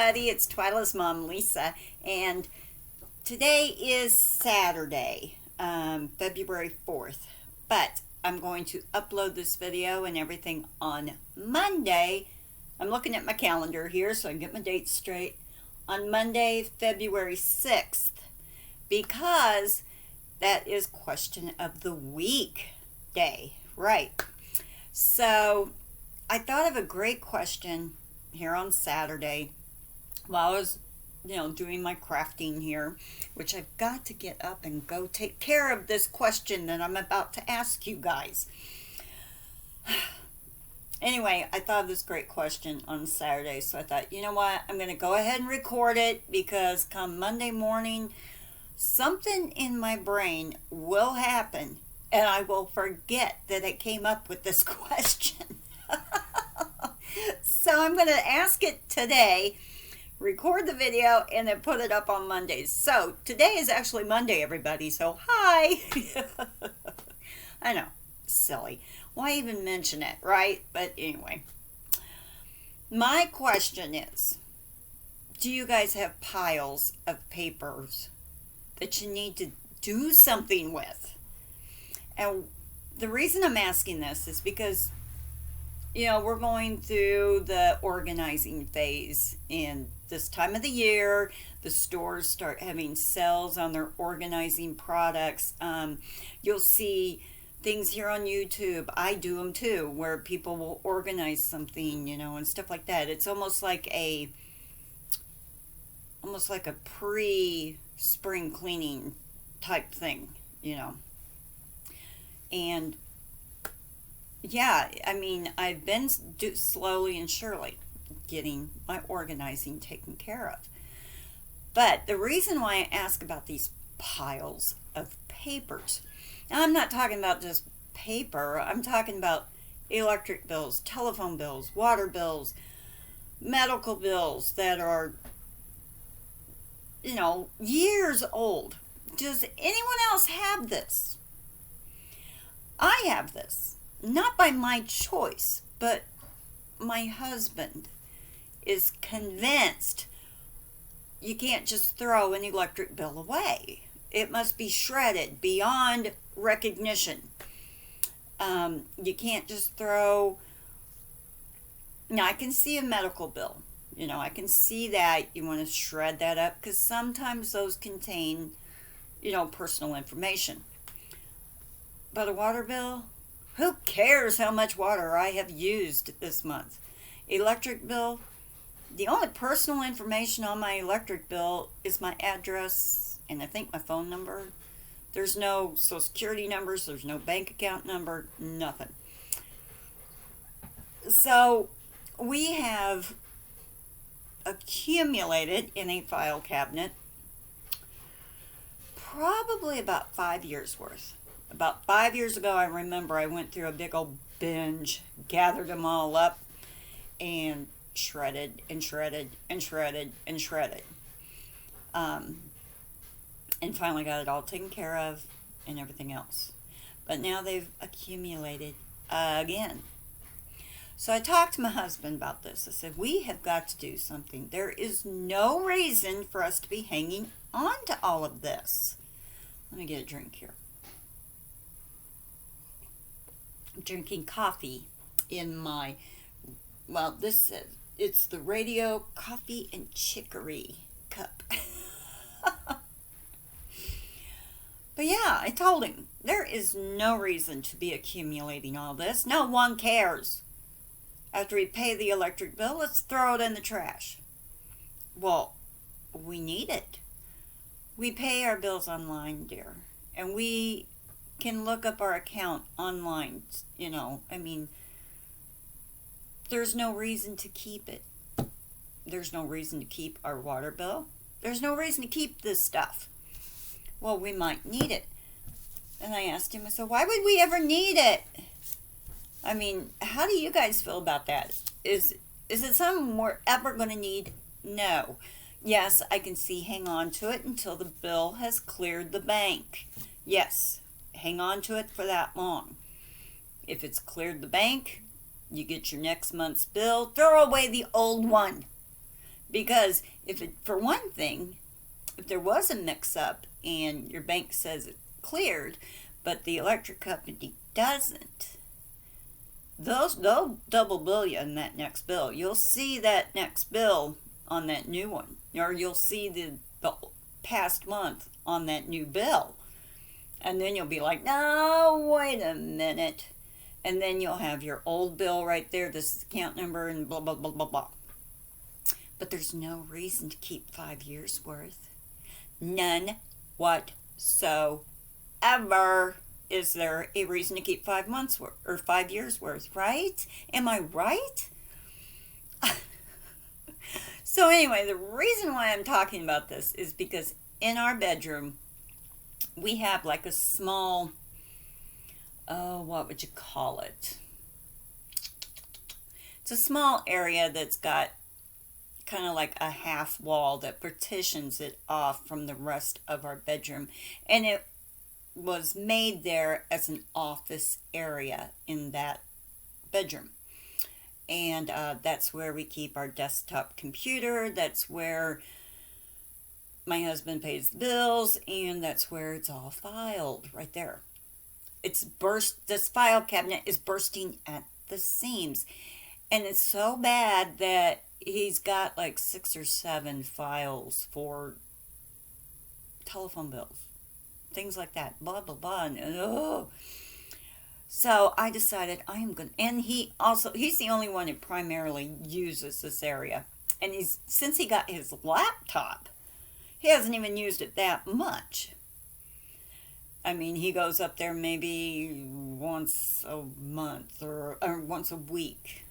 everybody, it's Twyla's mom, Lisa, and today is Saturday, February 4th, but I'm going to upload this video and everything on Monday. I'm looking at my calendar here so I can get my dates straight. On Monday, February 6th, because that is question of the week day, right? So I thought of a great question here on Saturday while I was, doing my crafting here, which I've got to get up and go take care of this question that I'm about to ask you guys. Anyway, I thought of this great question on Saturday, so I thought, you know what, I'm going to go ahead and record it because come Monday morning, something in my brain will happen and I will forget that I came up with this question. So I'm going to ask it today, record the video, and then put it up on Mondays. So today is actually Monday, everybody, so hi. I know, silly. Why even mention it, right? But anyway, my question is, do you guys have piles of papers that you need to do something with? And the reason I'm asking this is because, we're going through the organizing phase in this time of the year. The stores start having sales on their organizing products. You'll see things here on YouTube. I do them too, where people will organize something, and stuff like that. It's almost like a pre-spring cleaning type thing, And yeah, I've been slowly and surely getting my organizing taken care of. But the reason why I ask about these piles of papers, now I'm not talking about just paper, I'm talking about electric bills, telephone bills, water bills, medical bills that are, years old. Does anyone else have this? I have this. Not by my choice, but my husband is convinced you can't just throw an electric bill away. It must be shredded beyond recognition. You can't just throw... Now, I can see a medical bill. I can see that you want to shred that up because sometimes those contain, personal information. But a water bill? Who cares how much water I have used this month? Electric bill? The only personal information on my electric bill is my address and I think my phone number. There's no social security numbers, there's no bank account number, nothing. So we have accumulated in a file cabinet probably about 5 years worth. About 5 years ago, I remember I went through a big old binge, gathered them all up, and shredded and shredded and shredded and shredded. And finally got it all taken care of and everything else. But now they've accumulated again. So I talked to my husband about this. I said, we have got to do something. There is no reason for us to be hanging on to all of this. Let me get a drink here. I'm drinking coffee in my, it's the Radio Coffee and Chicory cup. But yeah, I told him, there is no reason to be accumulating all this. No one cares. After we pay the electric bill, let's throw it in the trash. Well, we need it. We pay our bills online, dear. And we can look up our account online, there's no reason to keep it. There's no reason to keep our water bill. There's no reason to keep this stuff. Well, we might need it. And I asked him, I said, why would we ever need it? How do you guys feel about that? Is it something we're ever going to need? No. Yes, I can see hang on to it until the bill has cleared the bank. Yes, hang on to it for that long. If it's cleared the bank, you get your next month's bill, throw away the old one. Because for one thing, if there was a mix-up and your bank says it cleared, but the electric company doesn't, they'll double bill you in that next bill. You'll see that next bill on that new one, or you'll see the past month on that new bill. And then you'll be like, no, wait a minute. And then you'll have your old bill right there. This is the account number and blah, blah, blah, blah, blah. But there's no reason to keep 5 years worth. None whatsoever is there a reason to keep 5 months worth or 5 years worth, right? Am I right? So anyway, the reason why I'm talking about this is because in our bedroom, we have like a small, what would you call it? It's a small area that's got kind of like a half wall that partitions it off from the rest of our bedroom. And it was made there as an office area in that bedroom. And that's where we keep our desktop computer. That's where my husband pays the bills, and that's where it's all filed, right there. This file cabinet is bursting at the seams. And it's so bad that he's got like 6 or 7 files for telephone bills, things like that, blah, blah, blah. And, so I decided and he's the only one who primarily uses this area. And since he got his laptop, he hasn't even used it that much. I mean, he goes up there maybe once a month or once a week,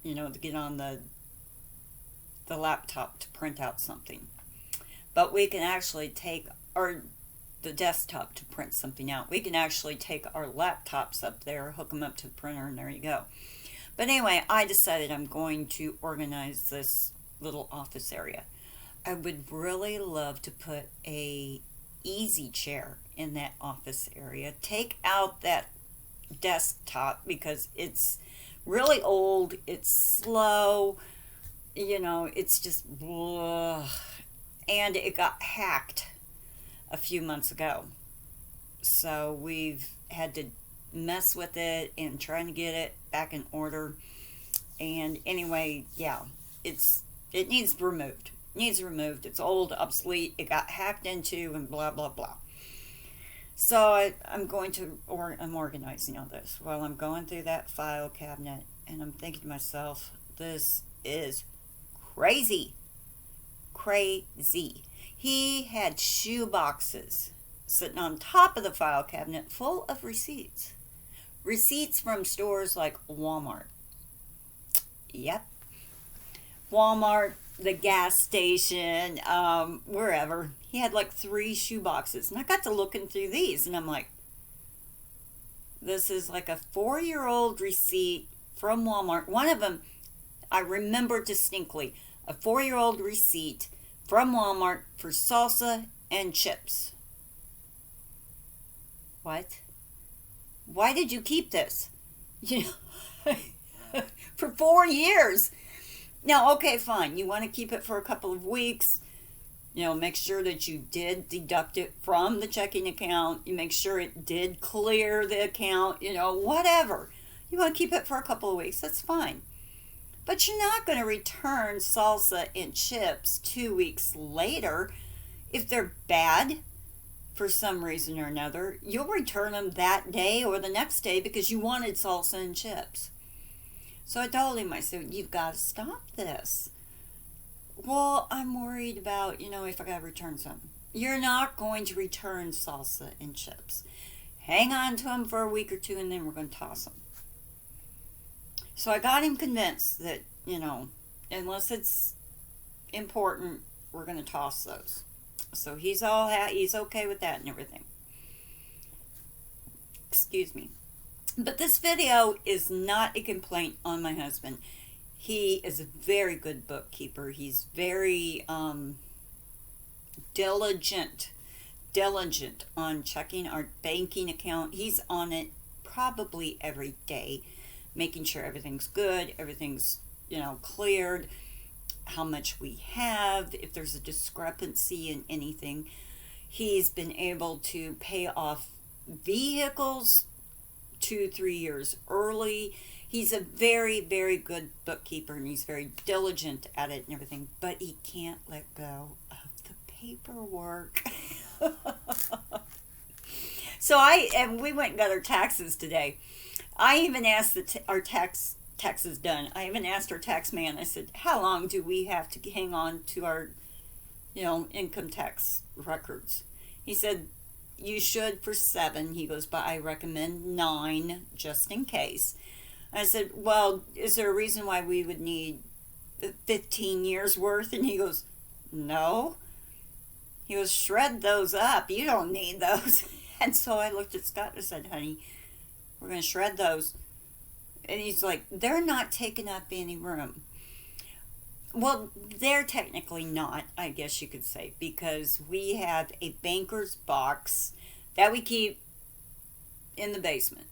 to get on the laptop to print out something. But we can actually take the desktop to print something out. We can actually take our laptops up there, hook them up to the printer, and there you go. But anyway, I decided I'm going to organize this little office area. I would really love to put a easy chair in that office area. Take out that desktop because it's really old, it's slow, it's just blah. And it got hacked a few months ago. So we've had to mess with it and trying to get it back in order. And anyway, yeah, it needs removed. It's old, obsolete, it got hacked into, and blah, blah, blah. So I'm organizing all this while I'm going through that file cabinet, and I'm thinking to myself, this is crazy. Crazy. He had shoe boxes sitting on top of the file cabinet full of receipts. Receipts from stores like Walmart. Yep. Walmart, the gas station, wherever. He had like 3 shoe boxes. And I got to looking through these, and I'm like, this is like a 4-year-old receipt from Walmart. One of them, I remember distinctly, a 4-year-old receipt from Walmart for salsa and chips. What? Why did you keep this? For 4 years. Now, okay, fine. You want to keep it for a couple of weeks. Make sure that you did deduct it from the checking account. You make sure it did clear the account, whatever. You want to keep it for a couple of weeks. That's fine. But you're not going to return salsa and chips 2 weeks later if they're bad for some reason or another. You'll return them that day or the next day because you wanted salsa and chips. So I told him, I said, you've got to stop this. Well, I'm worried about, if I got to return something. You're not going to return salsa and chips. Hang on to them for a week or 2 and then we're going to toss them. So I got him convinced that, unless it's important, we're going to toss those. So he's okay with that and everything. Excuse me. But this video is not a complaint on my husband. He is a very good bookkeeper. He's very diligent on checking our banking account. He's on it probably every day, making sure everything's good, everything's, cleared. how much we have, if there's a discrepancy in anything. He's been able to pay off vehicles 2-3 years early. He's a very, very good bookkeeper, and he's very diligent at it and everything, but he can't let go of the paperwork. So we went and got our taxes today. I even asked our taxes done. I even asked our tax man. I said, "How long do we have to hang on to our, income tax records?" He said, "You should for 7." He goes, "But I recommend 9 just in case." I said, "Well, is there a reason why we would need 15 years worth?" And he goes, "No." He goes, "Shred those up. You don't need those." And so I looked at Scott and I said, "Honey, we're going to shred those." And he's like, "They're not taking up any room." Well, they're technically not, I guess you could say, because we have a banker's box that we keep in the basement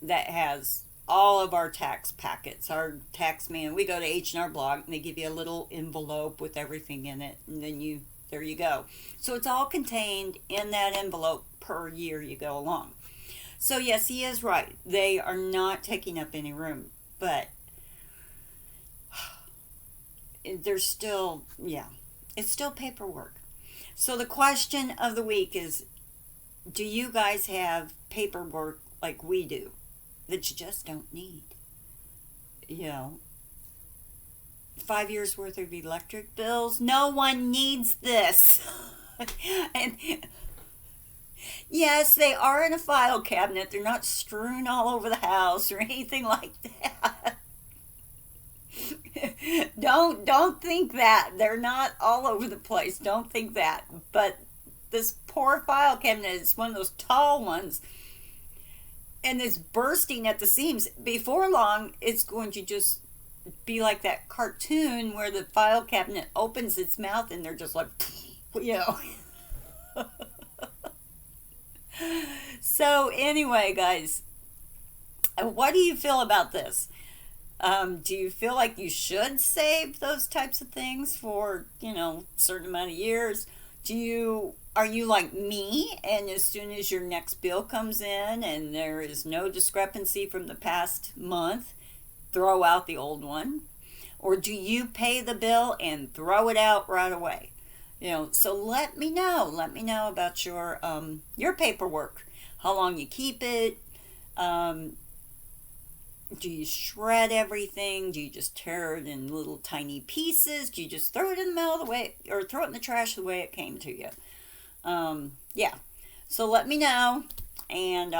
that has all of our tax packets. Our tax man, we go to H&R Block and they give you a little envelope with everything in it, and then there you go. So it's all contained in that envelope per year you go along. So yes, he is right. They are not taking up any room, but there's still, it's still paperwork. So the question of the week is, do you guys have paperwork like we do that you just don't need? 5 years worth of electric bills. No one needs this. And yes, they are in a file cabinet. They're not strewn all over the house or anything like that. Don't think that. They're not all over the place. Don't think that. But this poor file cabinet is one of those tall ones, and it's bursting at the seams. Before long, it's going to just be like that cartoon where the file cabinet opens its mouth and they're just like, So anyway, guys, what do you feel about this? Do you feel like you should save those types of things for, certain amount of years? Are you like me, and as soon as your next bill comes in and there is no discrepancy from the past month, throw out the old one? Or do you pay the bill and throw it out right away? So let me know. Let me know about your paperwork. How long you keep it? Do you shred everything? Do you just tear it in little tiny pieces? Do you just throw it in the middle of the way, or throw it in the trash the way it came to you? So let me know. And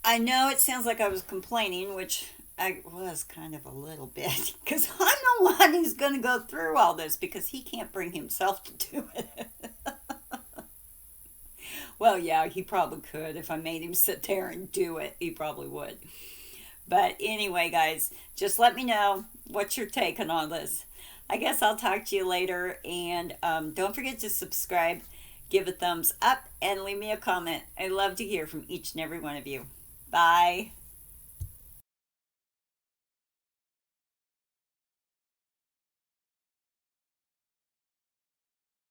I know it sounds like I was complaining, which I was kind of a little bit, because I'm the one who's going to go through all this, because he can't bring himself to do it. Well, yeah, he probably could. If I made him sit there and do it, he probably would. But anyway, guys, just let me know what's your take on all this. I guess I'll talk to you later. And don't forget to subscribe, give a thumbs up, and leave me a comment. I'd love to hear from each and every one of you. Bye.